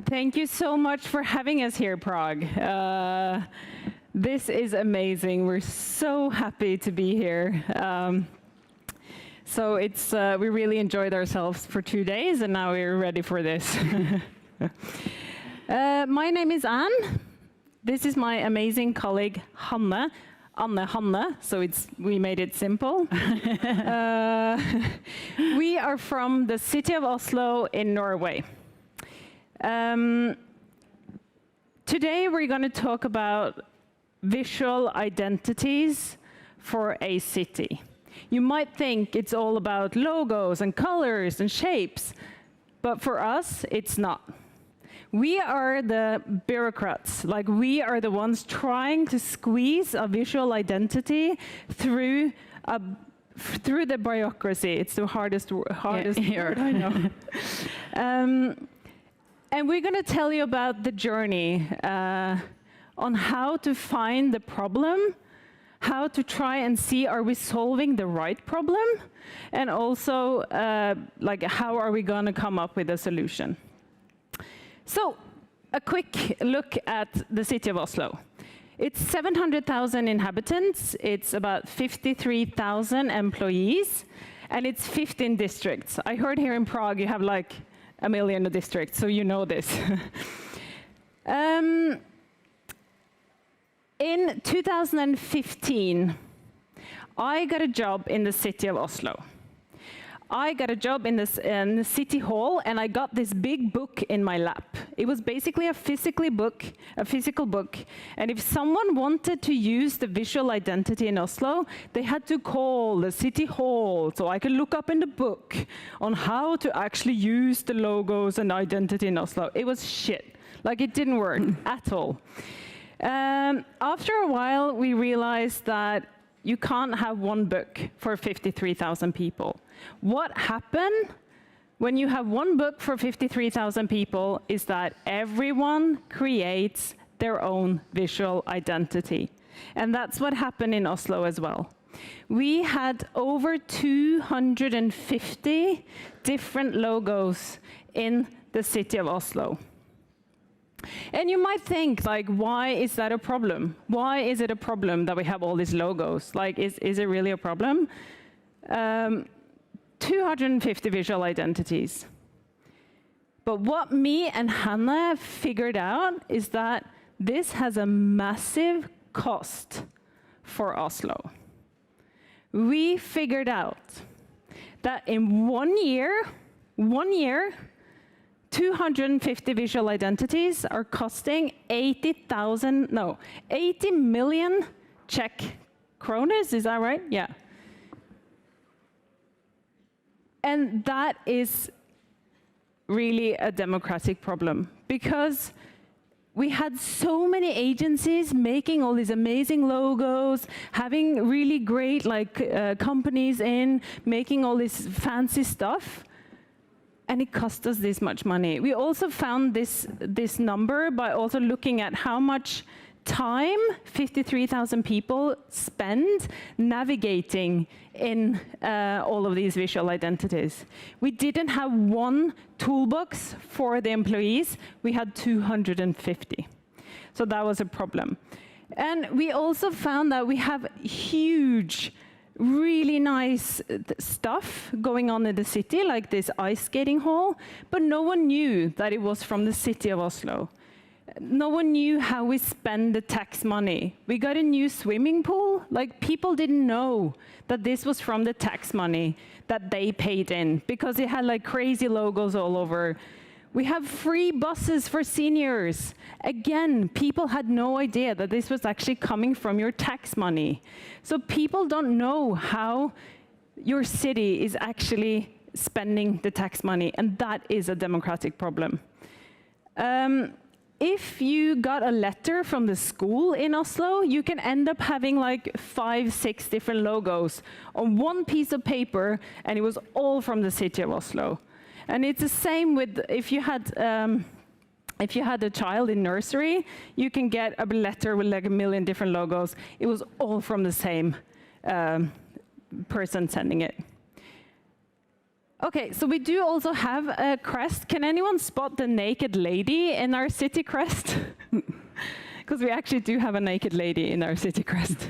Thank you so much for having us here, Prague. This is amazing. We're so happy to be here. So we really enjoyed ourselves for 2 days, and now we're ready for this. My name is Anne. This is my amazing colleague, Hanne. Hanne, so we made it simple. We are from the city of Oslo in Norway. Today we're going to talk about visual identities for a city. You might think it's all about logos and colors and shapes, but for us, it's not. We are the bureaucrats, like we are the ones trying to squeeze a visual identity through the bureaucracy. It's the hardest word I know. And we're going to tell you about the journey on how to find the problem, how to try and see are we solving the right problem, and also like how are we going to come up with a solution. So, a quick look at the city of Oslo. It's 700,000 inhabitants, it's about 53,000 employees, and it's 15 districts. I heard here in Prague you have like 1 million districts, so you know this. In 2015, I got a job in the city of Oslo. I got a job in the city hall, and I got this big book in my lap. It was basically a physical book, and if someone wanted to use the visual identity in Oslo, they had to call the city hall, so I could look up in the book on how to actually use the logos and identity in Oslo. It was shit. Like, it didn't work at all. After a while, we realized that you can't have one book for 53,000 people. What happened when you have one book for 53,000 people is that everyone creates their own visual identity. And that's what happened in Oslo as well. We had over 250 different logos in the city of Oslo. And you might think, like, why is that a problem? Why is it a problem that we have all these logos? Like, is it really a problem? 250 visual identities. But what me and Hanne figured out is that this has a massive cost for Oslo. We figured out that in 1 year, 250 visual identities are costing 80 million Czech kroners, is that right? Yeah. And that is really a democratic problem, because we had so many agencies making all these amazing logos, having really great companies in, making all this fancy stuff. And it cost us this much money. We also found this number by also looking at how much time 53,000 people spend navigating in all of these visual identities. We didn't have one toolbox for the employees, we had 250. So that was a problem. And we also found that we have huge, really nice stuff going on in the city, like this ice skating hall, but no one knew that it was from the city of Oslo. No one knew how we spend the tax money. We got a new swimming pool. Like, people didn't know that this was from the tax money that they paid in, because it had like crazy logos all over. We have free buses for seniors. Again, people had no idea that this was actually coming from your tax money. So people don't know how your city is actually spending the tax money, and that is a democratic problem. If you got a letter from the school in Oslo, you can end up having like 5, 6 different logos on one piece of paper, and it was all from the city of Oslo. And it's the same with if you had a child in nursery, you can get a letter with like 1 million different logos. It was all from the same person sending it. Okay, so we do also have a crest. Can anyone spot the naked lady in our city crest? Because we actually do have a naked lady in our city crest.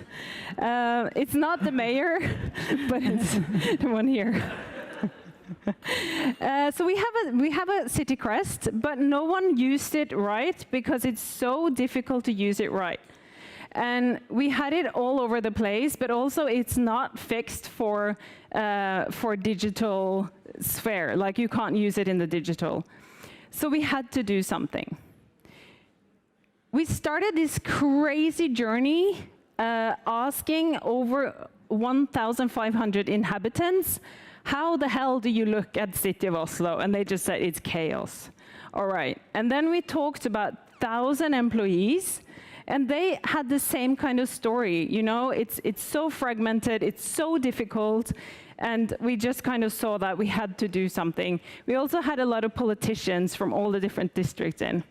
It's not the mayor, but it's the one here. So we have a city crest, but no one used it right because it's so difficult to use it right. And we had it all over the place, but also it's not fixed for digital sphere. Like you can't use it in the digital. So we had to do something. We started this crazy journey asking over 1,500 inhabitants, how the hell do you look at the city of Oslo? And they just said, it's chaos. All right. And then we talked about 1,000 employees, and they had the same kind of story. You know, it's so fragmented, it's so difficult, and we just kind of saw that we had to do something. We also had a lot of politicians from all the different districts in.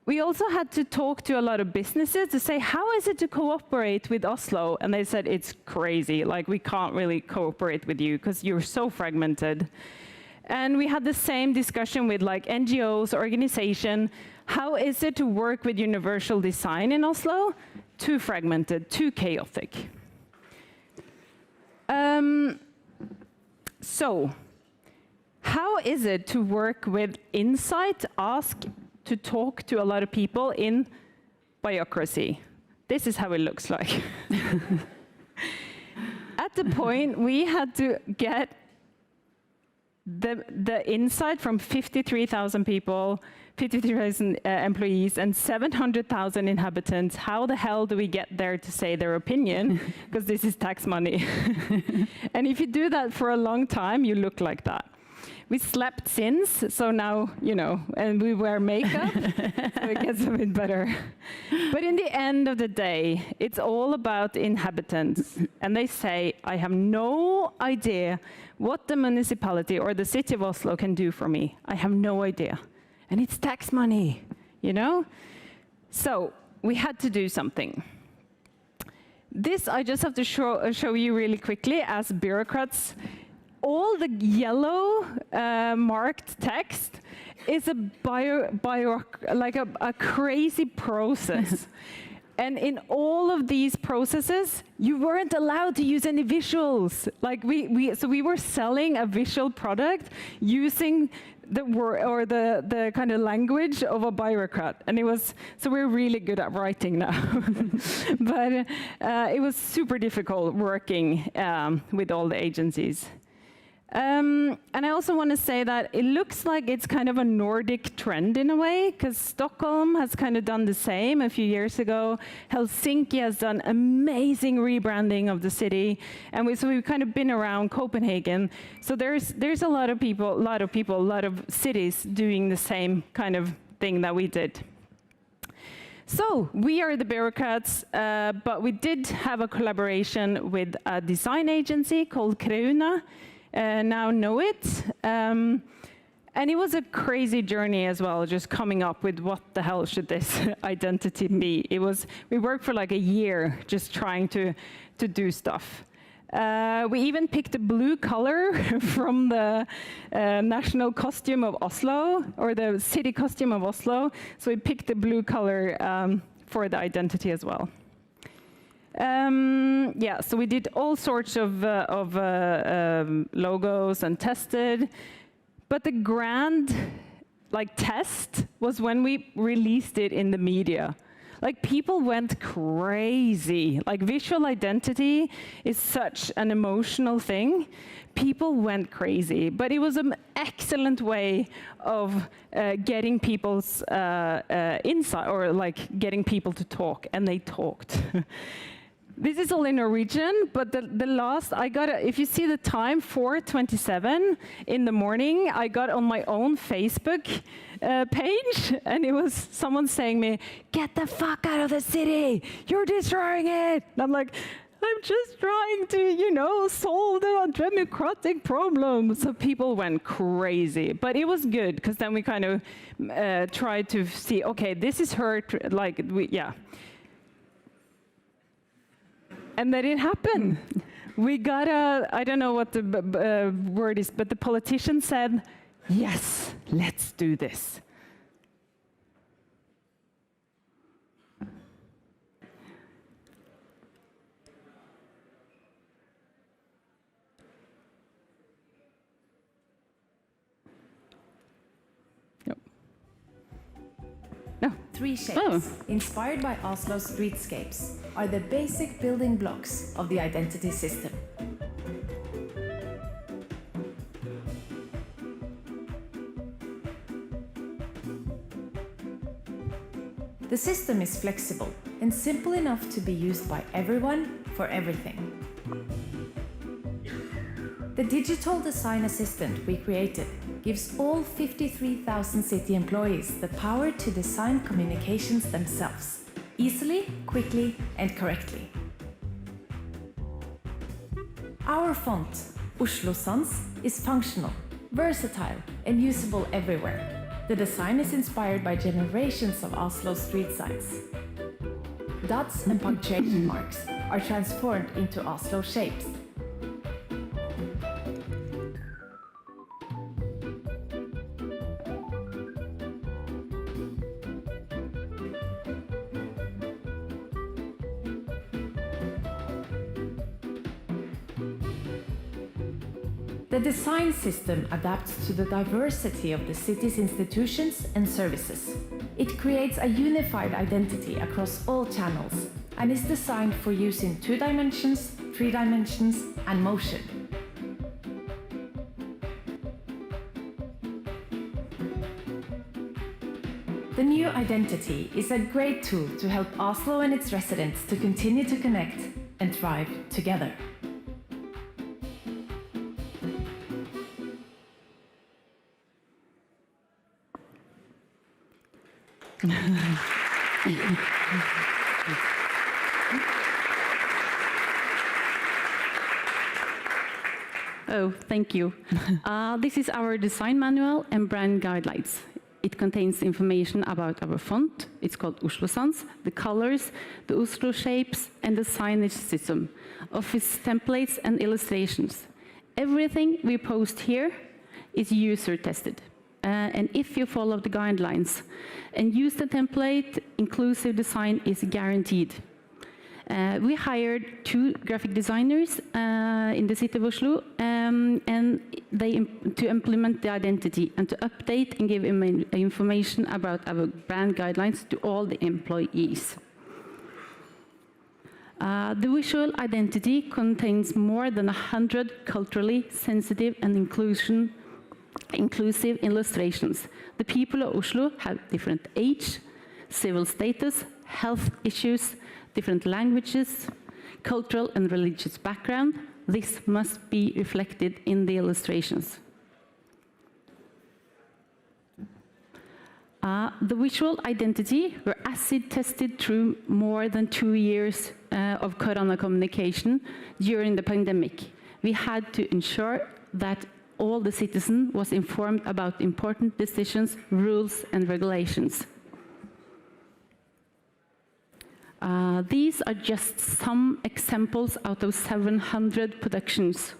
We also had to talk to a lot of businesses to say, how is it to cooperate with Oslo? And they said, it's crazy, like we can't really cooperate with you because you're so fragmented. And we had the same discussion with like NGOs, organization. How is it to work with universal design in Oslo? Too fragmented, too chaotic. So, how is it to work with insight, to talk to a lot of people in byrokracie? This is how it looks like. At the point, we had to get the insight from 53,000 people, 53,000 employees, and 700,000 inhabitants. How the hell do we get there to say their opinion? Because this is tax money. And if you do that for a long time, you look like that. We slept since, so now, you know, and we wear makeup, so it gets a bit better. But in the end of the day, it's all about the inhabitants. And they say, I have no idea what the municipality or the city of Oslo can do for me. I have no idea. And it's tax money, you know? So we had to do something. This I just have to show you really quickly as bureaucrats. All the yellow marked text is a crazy process. And in all of these processes, you weren't allowed to use any visuals. Like so we were selling a visual product using the word or the kind of language of a bureaucrat, and it was so we're really good at writing now. But it was super difficult working with all the agencies. And I also want to say that it looks like it's kind of a Nordic trend in a way, because Stockholm has kind of done the same a few years ago. Helsinki has done amazing rebranding of the city, and so we've kind of been around Copenhagen. So there's a lot of people, a lot of cities doing the same kind of thing that we did. So we are the bureaucrats, but we did have a collaboration with a design agency called kreativní. Now know it. And it was a crazy journey as well, just coming up with what the hell should this identity be. We worked for like a year just trying to do stuff. We even picked a blue color from the national costume of Oslo, or the city costume of Oslo. So we picked the blue color for the identity as well. Yeah, so we did all sorts of logos and tested, but the grand test was when we released it in the media. Like, people went crazy. Like, visual identity is such an emotional thing. People went crazy, but it was an excellent way of getting people's insight, or getting people to talk, and they talked. This is all in Norwegian, but the last, if you see the time, 4:27 in the morning, I got on my own Facebook page, and it was someone saying me, "Get the fuck out of the city, you're destroying it." And I'm like, I'm just trying to, solve the democratic problem. So people went crazy, but it was good, because then we kind of tried to see, okay, this is hurt, yeah. And then it happened. we got a, I don't know what the word is, but the politician said, yes, let's do this. No. 3 shapes, inspired by Oslo's streetscapes, are the basic building blocks of the identity system. The system is flexible and simple enough to be used by everyone for everything. The digital design assistant we created gives all 53,000 city employees the power to design communications themselves, easily, quickly, and correctly. Our font, Oslo Sans, is functional, versatile, and usable everywhere. The design is inspired by generations of Oslo street signs. Dots and punctuation marks are transformed into Oslo shapes. The design system adapts to the diversity of the city's institutions and services. It creates a unified identity across all channels and is designed for use in 2 dimensions, 3 dimensions, and motion. The new identity is a great tool to help Oslo and its residents to continue to connect and thrive together. Oh, thank you. This is our design manual and brand guidelines. It contains information about our font, it's called Oslo Sans, the colors, the Oslo shapes, and the signage system, office templates and illustrations. Everything we post here is user tested. And if you follow the guidelines and use the template, inclusive design is guaranteed. We hired 2 graphic designers in the city of Oslo and to implement the identity and to update and give information about our brand guidelines to all the employees. The visual identity contains more than 100 culturally sensitive and inclusive illustrations. The people of Oslo have different age, civil status, health issues, different languages, cultural and religious background. This must be reflected in the illustrations. The visual identity were acid tested through more than 2 years of corona communication during the pandemic. We had to ensure that all the citizens was informed about important decisions, rules, and regulations. These are just some examples out of 700 productions.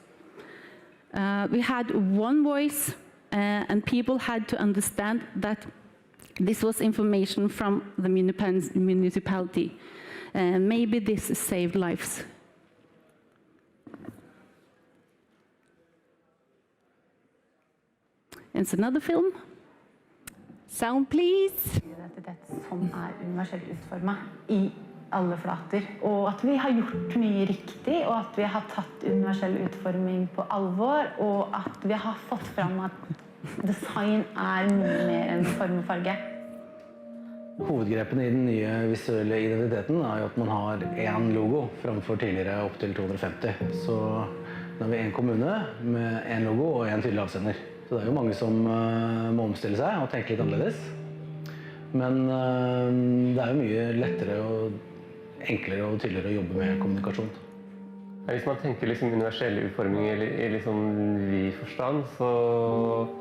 We had one voice, and people had to understand that this was information from the municipality. Maybe this saved lives. It's another film. Sound, please. Det som universelt utformet I alle flater, og at vi har gjort mye riktig, og at vi har tatt universell utforming på alvor, og at vi har fått fram at design mye mer enn form og farge. Hovedgrepene I den nye visuelle identiteten jo at man har en logo framfor tidligere opp til 250. Så nå har vi en kommune med en logo og en tydelig avsender. Så det jo mange som må omstille seg og tenke litt annerledes. Men det jo mye lettere og enklere og tydeligere å jobbe med kommunikasjon. Hvis man tenker liksom universell utforming i liksom vid forstand, så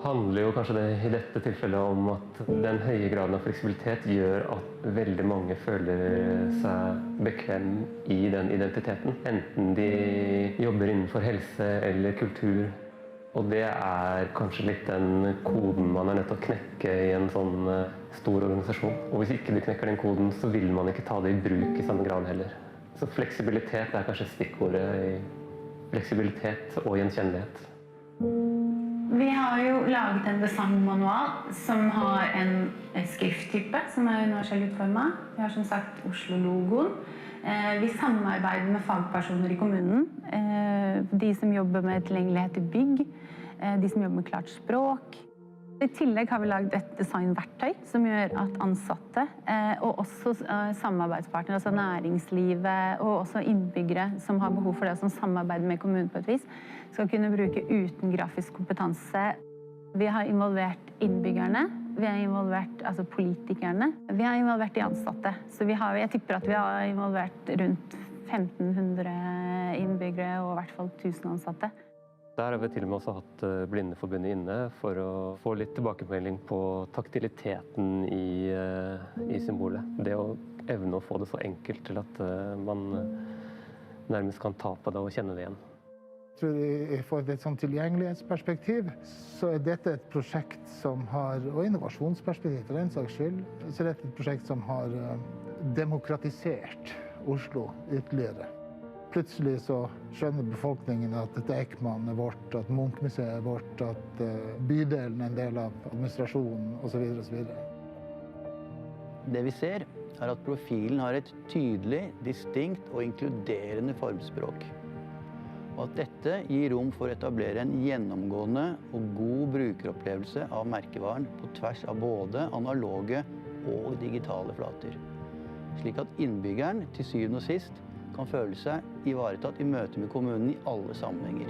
handler jo kanskje det i dette tilfellet om at den høye graden av fleksibilitet gjør at veldig mange føler seg bekvem i den identiteten. Enten de jobber innenfor helse eller kultur. Og det kanskje litt den koden man nødt til å knekke i en sånn stor organisasjon. Og hvis ikke du knekker den koden, så vil man ikke ta det i bruk i samme grad heller. Så fleksibilitet kanskje stikkordet i fleksibilitet og gjenkjennelighet. Vi har jo laget en designmanual som har en skrifttype som universelt utformet. Vi har som sagt Oslo-logoen. Vi samarbeider med fagpersoner i kommunen. De som jobber med tilgjengelighet i bygg, de som jobber med klart språk. I tillegg har vi laget et designverktøy som gjør at ansatte og også samarbeidspartnere, altså næringslivet og også innbyggere som har behov for det, som samarbeider med kommunen på et vis, skal kunne bruke uten grafisk kompetanse. Vi har involvert innbyggerne, vi har involvert politikerne, vi har involvert de ansatte. Så jeg tipper at vi har involvert rundt 1500 innbyggere og i hvert fall 1000 ansatte. Der har vi til og med også hatt Blindeforbundet inne for å få litt tilbakemelding på taktiliteten i symbolet. Det å evne å få det så enkelt til at man nærmest kan ta på det og kjenne det igjen. For et sånn tilgjengelighetsperspektiv så dette et prosjekt som har, og innovasjonsperspektiv for den saks skyld, så dette et prosjekt som har demokratisert Oslo ytterligere. Plutselig så skjønner befolkningen at Deichman vårt, at Munch-museet vårt, at bydelen en del av administrasjonen osv. osv. Det vi ser at profilen har et tydelig, distinkt og inkluderende formspråk. Og at dette gir rom for å etablere en gjennomgående og god brukeropplevelse av merkevaren på tvers av både analoge og digitale flater. Slik at innbyggeren til syvende og sist kan føle seg ivaretatt i møte med kommunen i alle sammenhenger.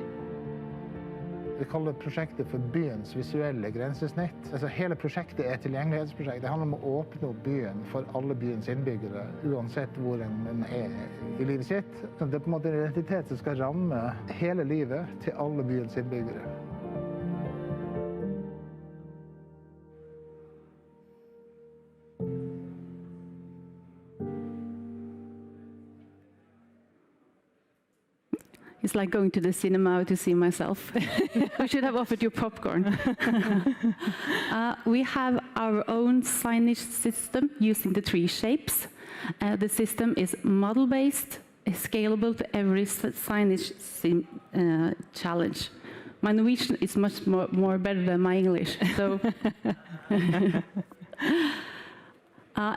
Vi kaller prosjektet for byens visuelle grensesnitt. Hele prosjektet et tilgjengelighetsprosjekt. Det handler om å åpne opp byen for alle byens innbyggere, uansett hvor en i livet sitt. Det på en måte en identitet som skal ramme hele livet til alle byens innbyggere. It's like going to the cinema to see myself. I should have offered you popcorn. We have our own signage system using the 3 shapes. The system is model-based, scalable to every signage challenge. My Norwegian is much more better than my English. So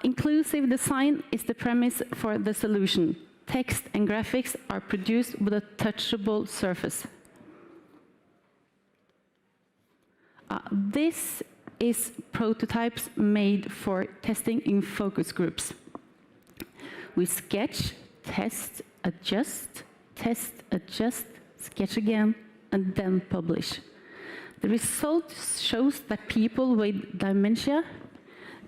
inclusive design is the premise for the solution. Text and graphics are produced with a touchable surface. This is prototypes made for testing in focus groups. We sketch, test, adjust, sketch again, and then publish. The result shows that people with dementia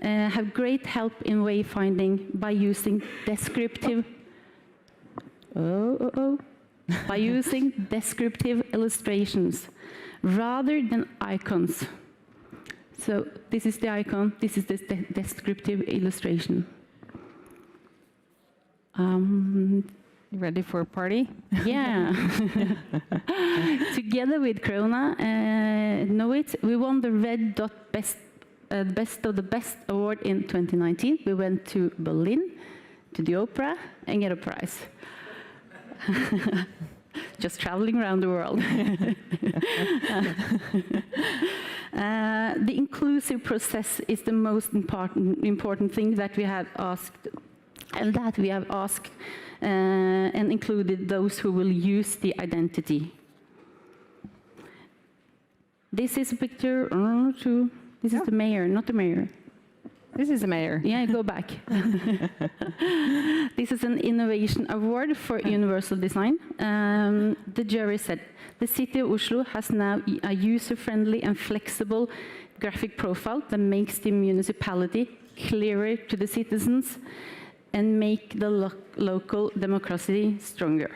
have great help in wayfinding by using descriptive by using descriptive illustrations rather than icons. So this is the icon, this is the descriptive illustration. Ready for a party? Yeah. Together with Corona, we won the Red Dot Best of the Best award in 2019. We went to Berlin, to the opera, and get a prize. Just traveling around the world. The inclusive process is the most important thing that we have asked, and and included those who will use the identity. This is a picture. This is the mayor, not the mayor. This is the mayor. Yeah, go back. This is an innovation award for universal design. The jury said, the city of Oslo has now a user-friendly and flexible graphic profile that makes the municipality clearer to the citizens and make the local democracy stronger.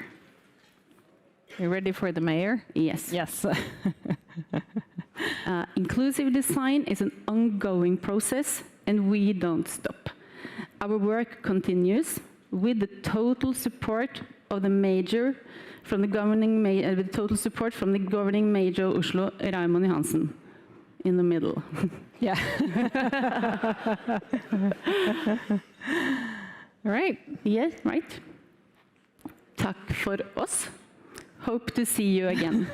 You ready for the mayor? Yes. Yes. Inclusive design is an ongoing process, and we don't stop. Our work continues with the total support of the major from the governing with total support from the governing major of Oslo, Raymond Johansen, in the middle. Yeah. Right. Yes, right. Takk for oss. Hope to see you again.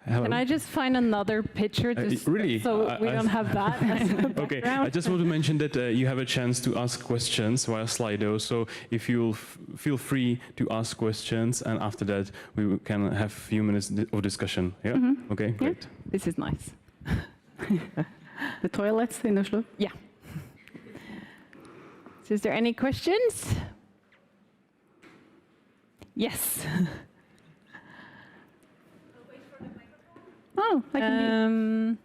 Hello. Can I just find another picture really? so we don't have that as a Okay, background? I just want to mention that you have a chance to ask questions via Slido, so if you'll feel free to ask questions, and after that we can have a few minutes of discussion. Yeah? Okay, great. This is nice. The toilets in Oslo? Yeah. So is there any questions? Yes. Oh, I can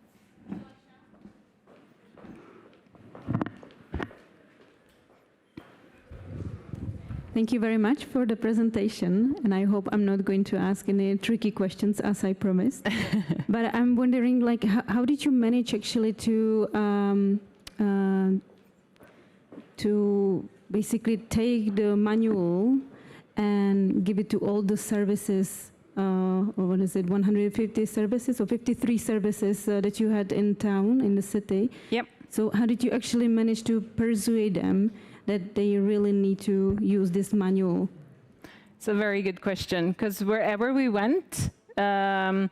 Thank you very much for the presentation, and I hope I'm not going to ask any tricky questions as I promised. But I'm wondering, like, how did you manage actually to basically take the manual and give it to all the services, or what is it, 150 services or 53 services that you had in town, in the city? Yep. So how did you actually manage to persuade them that they really need to use this manual? It's a very good question, because wherever we went and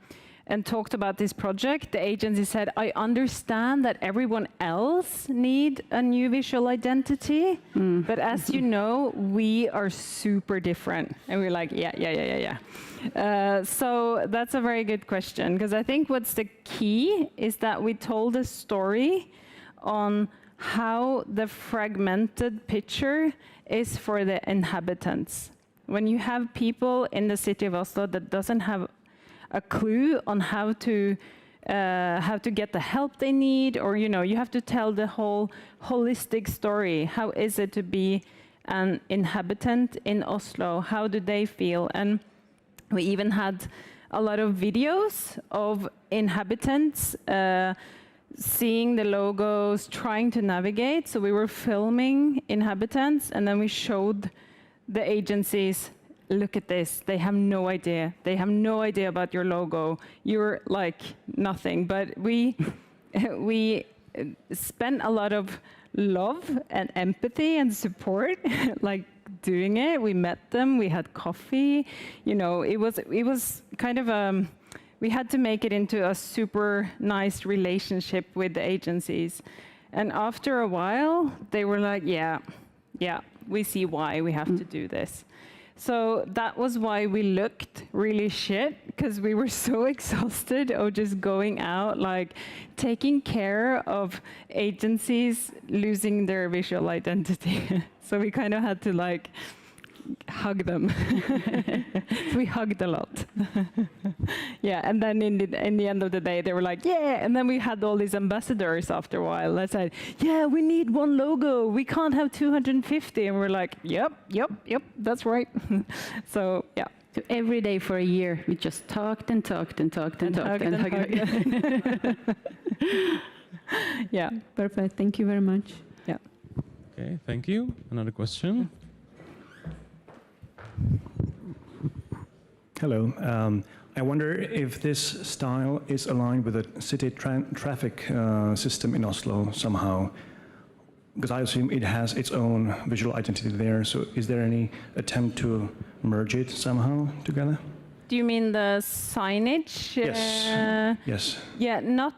talked about this project, the agency said, I understand that everyone else need a new visual identity, but as you know, we are super different. And we're like, yeah. So that's a very good question, because I think what's the key is that we told a story on how the fragmented picture is for the inhabitants. When you have people in the city of Oslo that doesn't have a clue on how to get the help they need, or you have to tell the whole holistic story. How is it to be an inhabitant in Oslo? How do they feel? And we even had a lot of videos of inhabitants seeing the logos, trying to navigate. So we were filming inhabitants, and then we showed the agencies, look at this, they have no idea. They have no idea about your logo. You're like nothing. But we spent a lot of love and empathy and support, like doing it. We met them, we had coffee. It was kind of we had to make it into a super nice relationship with the agencies. And after a while, they were like, yeah, we see why we have to do this. So that was why we looked really shit, because we were so exhausted of just going out, like taking care of agencies losing their visual identity. So we kind of had to like hug them. So we hugged a lot. Yeah, and then in the end of the day, they were like, yeah, and then we had all these ambassadors after a while that said, yeah, we need one logo, we can't have 250, and we're like, yep, that's right. So, yeah. So every day for a year, we just talked and talked. Yeah. Perfect, thank you very much. Yeah. Okay, thank you. Another question? Hello. I wonder if this style is aligned with the city traffic system in Oslo somehow, because I assume it has its own visual identity there. So is there any attempt to merge it somehow together? Do you mean the signage? Yes. Yes. Yeah, not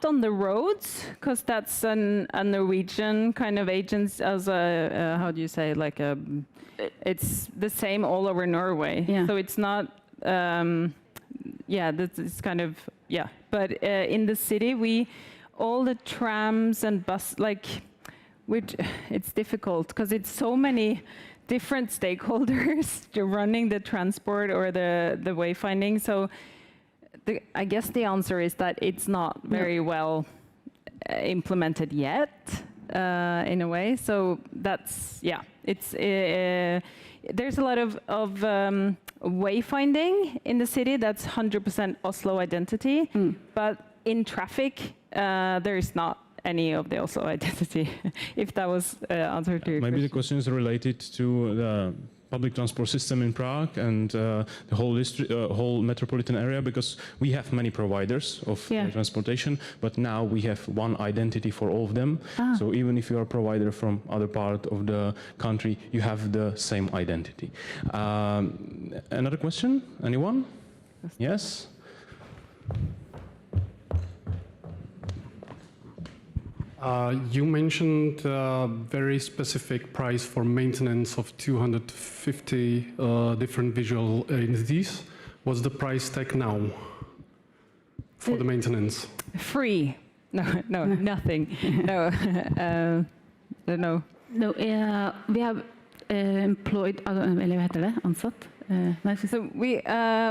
on the roads, because that's a Norwegian kind of agency, as a how do you say, like a. It's the same all over Norway. Yeah. So it's not. It's kind of But in the city, all the trams and bus, like, it's difficult because it's so many different stakeholders running the transport or the wayfinding. So I guess the answer is that it's not very well implemented yet, in a way. So that's, yeah, it's there's a lot of wayfinding in the city that's 100% Oslo identity, but in traffic there is not any of the Oslo identity. If that was answer to your Maybe the question. question is related to the public transport system in Prague and the whole metropolitan area, because we have many providers of transportation, but now we have one identity for all of them. So even if you are a provider from other part of the country, you have the same identity. Another question? Anyone? Yes? You mentioned a very specific price for maintenance of 250 different visual entities. What's the price tag now for the maintenance? Free. No, nothing. No. No. No, we have employed, eller hva heter det? Ansatt? So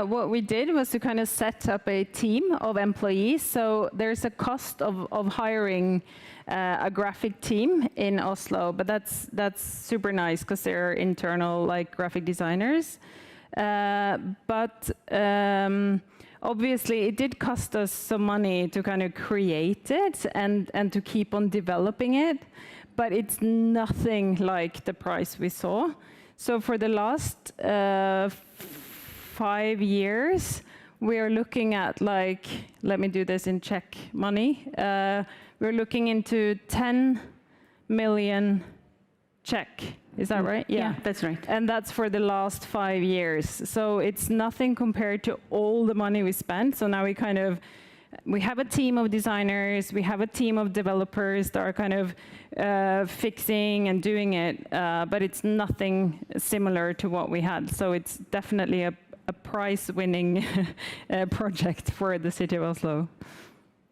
what we did was to kind of set up a team of employees. So there's a cost of hiring a graphic team in Oslo, but that's super nice because they're internal like graphic designers. But obviously it did cost us some money to kind of create it and to keep on developing it, but it's nothing like the price we saw. So for the last 5 years, we are looking at like, let me do this in Czech money. We're looking into 10 million Czech. Is that right? Yeah, that's right. And that's for the last 5 years. So it's nothing compared to all the money we spent. So now we have a team of designers, we have a team of developers that are kind of fixing and doing it, but it's nothing similar to what we had. So it's definitely a prize-winning project for the city of Oslo.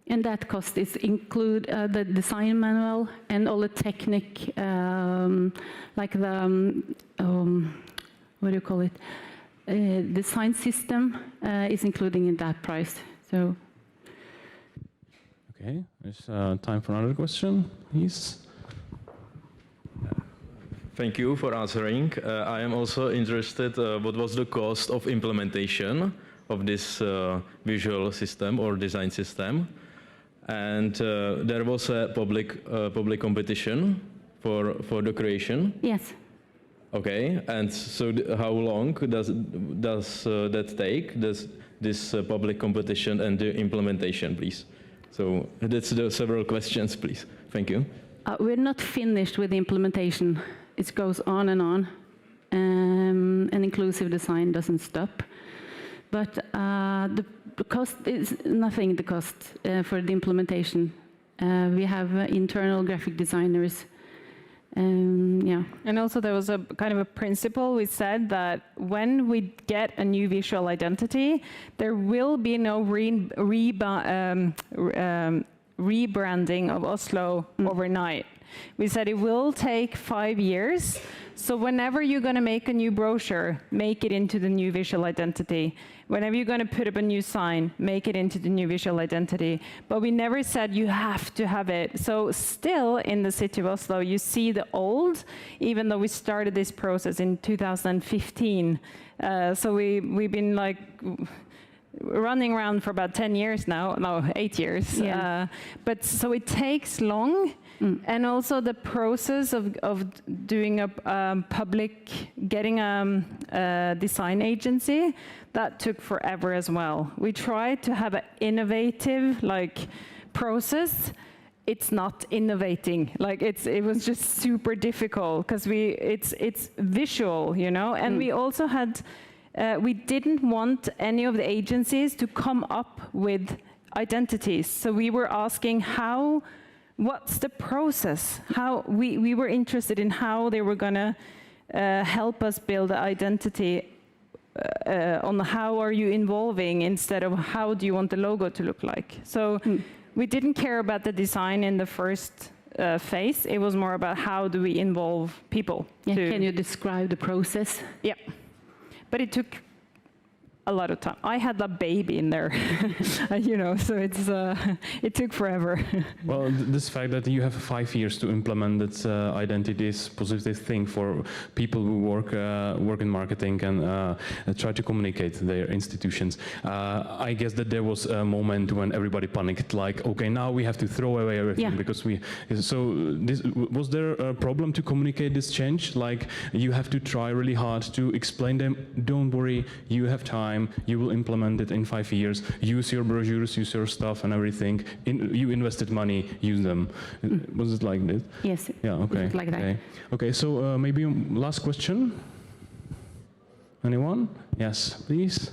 And that cost is include the design manual and all the technique, like the, what do you call it? Design system is including in that price. So. Okay, there's time for another question, please. Thank you for answering. I am also interested, what was the cost of implementation of this visual system or design system? And there was a public competition for the creation. Yes. Okay, and so how long does that take? This public competition and the implementation, please? So that's the several questions, please. Thank you. We're not finished with the implementation. It goes on, and inclusive design doesn't stop. But the cost is nothing, the cost for the implementation. We have internal graphic designers. Yeah. And also there was a kind of a principle. We said that when we get a new visual identity, there will be no rebranding of Oslo overnight. We said it will take 5 years. So whenever you're going to make a new brochure, make it into the new visual identity. Whenever you're going to put up a new sign, make it into the new visual identity. But we never said you have to have it. So still in the city of Oslo, you see the old, even though we started this process in 2015. So we've been like running around for about 10 years now, no, 8 years. Yeah. But so it takes long. And also the process of doing a getting a design agency, that took forever as well. We tried to have an innovative process. It's not innovating. It was just super difficult because it's visual, you know. And we also had we didn't want any of the agencies to come up with identities. So we were asking what's the process? How we were interested in how they were going to help us build the identity on how are you involving instead of how do you want the logo to look like. So we didn't care about the design in the first phase. It was more about how do we involve people. Yeah, can you describe the process? Yeah, but it took a lot of time. I had a baby in there, you know, so it took forever. Well, this fact that you have 5 years to implement that identity is a positive thing for people who work in marketing and try to communicate their institutions. I guess that there was a moment when everybody panicked, like, okay, now we have to throw away everything because we. So, was there a problem to communicate this change? Like, you have to try really hard to explain them. Don't worry, you have time. You will implement it in 5 years. Use your brochures, use your stuff and everything. You invested money, use them. Was it like this? Yes. Yeah, okay. Like that. Okay, okay, so maybe last question? Anyone? Yes, please.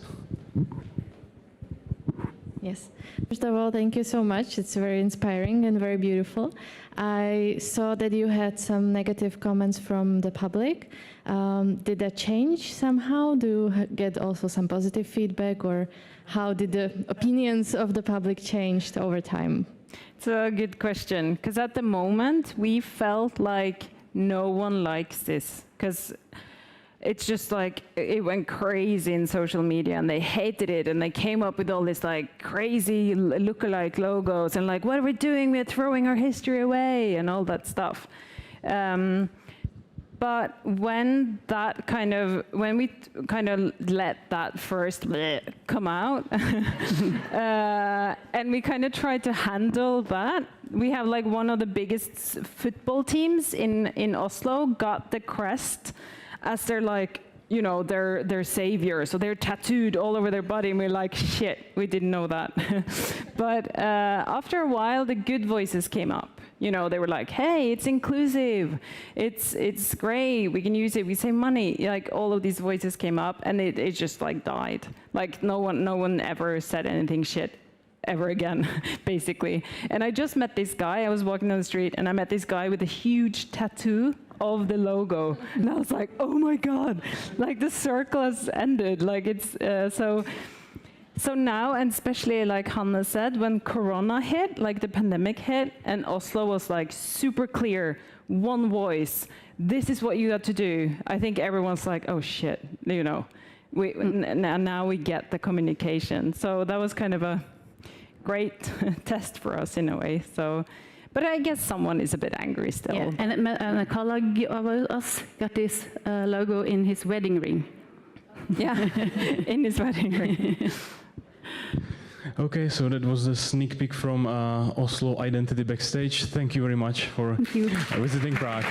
Yes. First of all, thank you so much. It's very inspiring and very beautiful. I saw that you had some negative comments from the public. Did that change somehow? Do you get also some positive feedback, or how did the opinions of the public change over time? It's a good question, because at the moment we felt like no one likes this, because it's just like it went crazy in social media and they hated it and they came up with all this like crazy lookalike logos and like, what are we doing? We're throwing our history away and all that stuff. But when we kind of let that first come out and we kind of tried to handle that, we have like one of the biggest football teams in Oslo got the crest as their like, you know, their savior. So they're tattooed all over their body and we're like, shit, we didn't know that. But after a while, the good voices came up. You know, they were like, hey, it's inclusive. It's great. We can use it. We save money. Like all of these voices came up and it just like died. Like no one ever said anything shit ever again, basically. And I just met this guy. I was walking down the street and I met this guy with a huge tattoo of the logo. And I was like, oh my God, like the circle has ended. Like it's, so now, and especially like Hanne said, when Corona hit, like the pandemic hit, and Oslo was like super clear, one voice, this is what you got to do. I think everyone's like, oh shit, you know, now we get the communication. So that was kind of a great test for us in a way. So, but I guess someone is a bit angry still. Yeah. And a colleague of us got this logo in his wedding ring. Yeah, in his wedding ring. Okay, so that was the sneak peek from Oslo Identity Backstage. Thank you very much for visiting Prague.